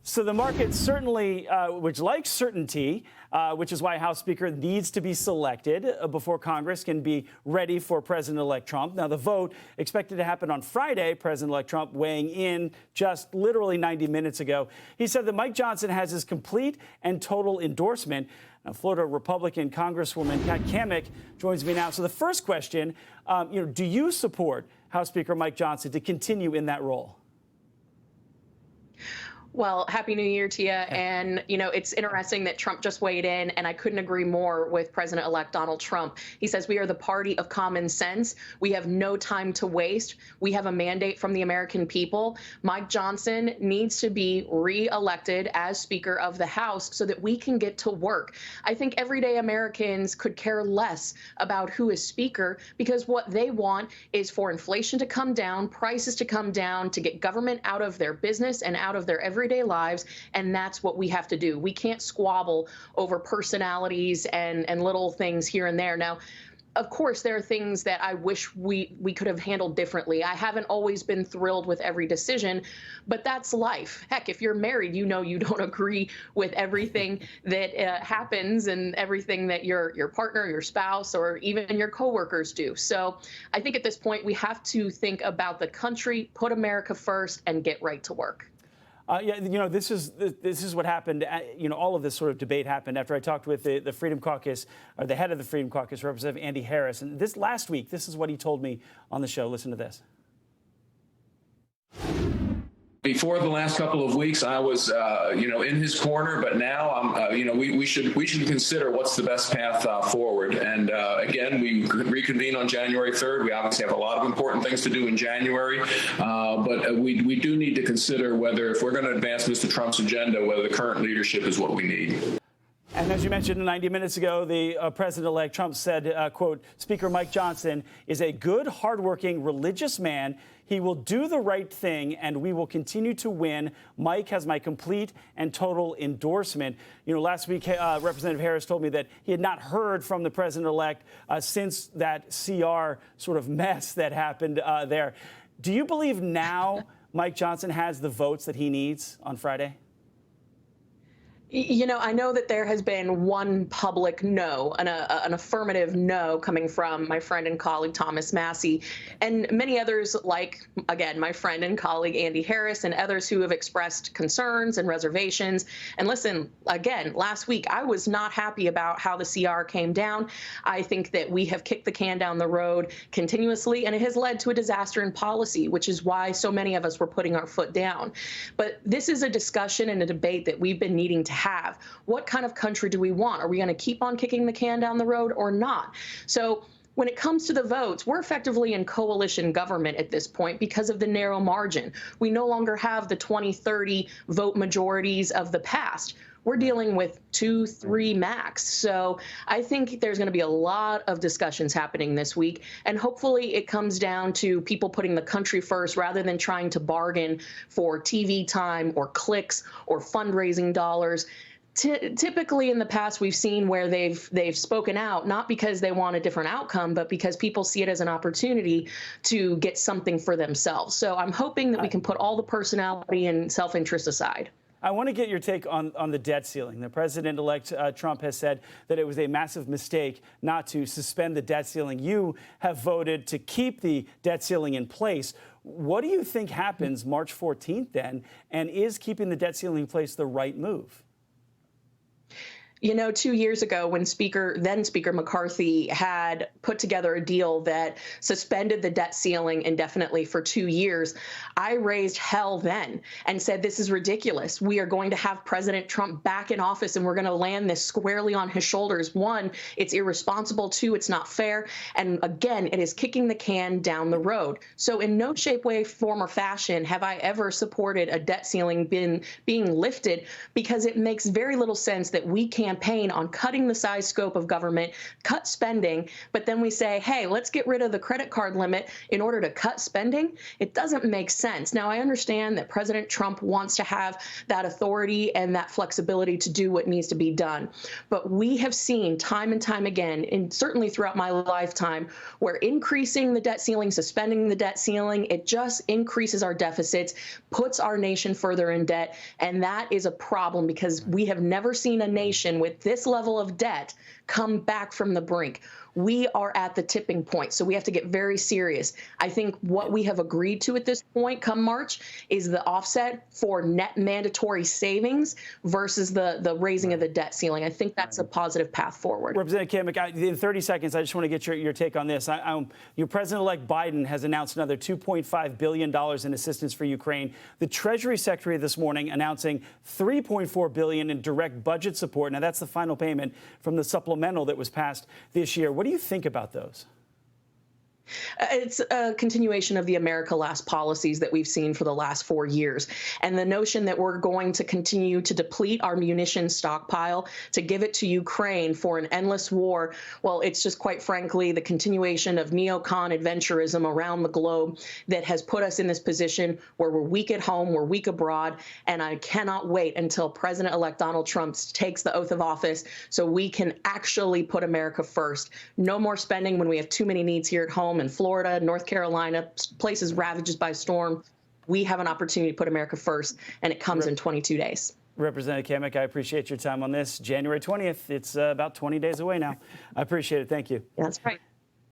So the market certainly, which likes certainty, which is why House Speaker needs to be selected before Congress can be ready for President-elect Trump. Now, the vote expected to happen on Friday. President-elect Trump weighing in just literally 90 minutes ago. He said that Mike Johnson has his complete and total endorsement. Now, Florida Republican Congresswoman Kat Cammack joins me now. So the first question, do you support House Speaker Mike Johnson to continue in that role? Well, Happy New Year to you. And, it's interesting that Trump just weighed in, and I couldn't agree more with President-elect Donald Trump. He says we are the party of common sense. We have no time to waste. We have a mandate from the American people. Mike Johnson needs to be re-elected as Speaker of the House so that we can get to work. I think everyday Americans could care less about who is Speaker because what they want is for inflation to come down, prices to come down, to get government out of their business and out of their everyday lives, and that's what we have to do. We can't squabble over personalities and little things here and there. Now, of course, there are things that I wish we could have handled differently. I haven't always been thrilled with every decision, but that's life. Heck, if you're married, you don't agree with everything that happens and everything that your partner, your spouse, or even your coworkers do. So I think at this point, we have to think about the country, put America first, and get right to work. This is what happened. All of this sort of debate happened after I talked with the Freedom Caucus, or the head of the Freedom Caucus, Representative Andy Harris. And this last week, this is what he told me on the show. Listen to this. Before the last couple of weeks, I was, in his corner, but now I'm, we should consider what's the best path forward. And again, we reconvene on January 3rd. We obviously have a lot of important things to do in January, but we do need to consider whether, if we're going to advance Mr. Trump's agenda, whether the current leadership is what we need. And as you mentioned 90 minutes ago, the President-elect Trump said, quote, Speaker Mike Johnson is a good, hardworking, religious man. He will do the right thing, and we will continue to win. Mike has my complete and total endorsement. Last week, Representative Harris told me that he had not heard from the President-elect since that CR sort of mess that happened there. Do you believe now Mike Johnson has the votes that he needs on Friday? I know that there has been one public no, an affirmative no coming from my friend and colleague Thomas Massie, and many others like, again, my friend and colleague Andy Harris and others who have expressed concerns and reservations. And listen, again, last week, I was not happy about how the CR came down. I think that we have kicked the can down the road continuously, and it has led to a disaster in policy, which is why so many of us were putting our foot down. But this is a discussion and a debate that we've been needing to have. What kind of country do we want? Are we going to keep on kicking the can down the road or not? So when it comes to the votes, we're effectively in coalition government at this point because of the narrow margin. We no longer have the 20-30 vote majorities of the past. We're dealing with 2-3 max. So I think there's going to be a lot of discussions happening this week. And hopefully it comes down to people putting the country first rather than trying to bargain for TV time or clicks or fundraising dollars. Typically in the past, we've seen where they've spoken out, not because they want a different outcome, but because people see it as an opportunity to get something for themselves. So I'm hoping that we can put all the personality and self-interest aside. I want to get your take on the debt ceiling. The President-elect Trump has said that it was a massive mistake not to suspend the debt ceiling. You have voted to keep the debt ceiling in place. What do you think happens March 14th then? And is keeping the debt ceiling in place the right move? 2 years ago, when then Speaker McCarthy had put together a deal that suspended the debt ceiling indefinitely for 2 years, I raised hell then and said, this is ridiculous. We are going to have President Trump back in office, and we're going to land this squarely on his shoulders. One, it's irresponsible. Two, it's not fair. And again, it is kicking the can down the road. So in no shape, way, form, or fashion have I ever supported a debt ceiling being lifted, because it makes very little sense that we can't campaign on cutting the size scope of government, cut spending, but then we say, hey, let's get rid of the credit card limit in order to cut spending. It doesn't make sense. Now, I understand that President Trump wants to have that authority and that flexibility to do what needs to be done. But we have seen time and time again, and certainly throughout my lifetime, where increasing the debt ceiling, suspending the debt ceiling, it just increases our deficits, puts our nation further in debt. And that is a problem because we have never seen a nation with this level of debt come back from the brink. We are at the tipping point, so we have to get very serious. I think what we have agreed to at this point, come March, is the offset for net mandatory savings versus the raising of the debt ceiling. I think that's a positive path forward. Representative Cammack, in 30 seconds, I just want to get your take on this. Your President-elect Biden has announced another $2.5 billion in assistance for Ukraine. The Treasury Secretary this morning announcing $3.4 billion in direct budget support. Now, that's the final payment from the supplemental that was passed this year. What do you think about those? It's a continuation of the America Last policies that we've seen for the last 4 years. And the notion that we're going to continue to deplete our munitions stockpile to give it to Ukraine for an endless war, well, it's just quite frankly the continuation of neocon adventurism around the globe that has put us in this position where we're weak at home, we're weak abroad. And I cannot wait until President-elect Donald Trump takes the oath of office so we can actually put America first. No more spending when we have too many needs here at home. In Florida, North Carolina, places ravaged by storm. We have an opportunity to put America first, and it comes in 22 days. Representative Cammack, I appreciate your time on this. January 20th, it's about 20 days away now. I appreciate it. Thank you. That's right.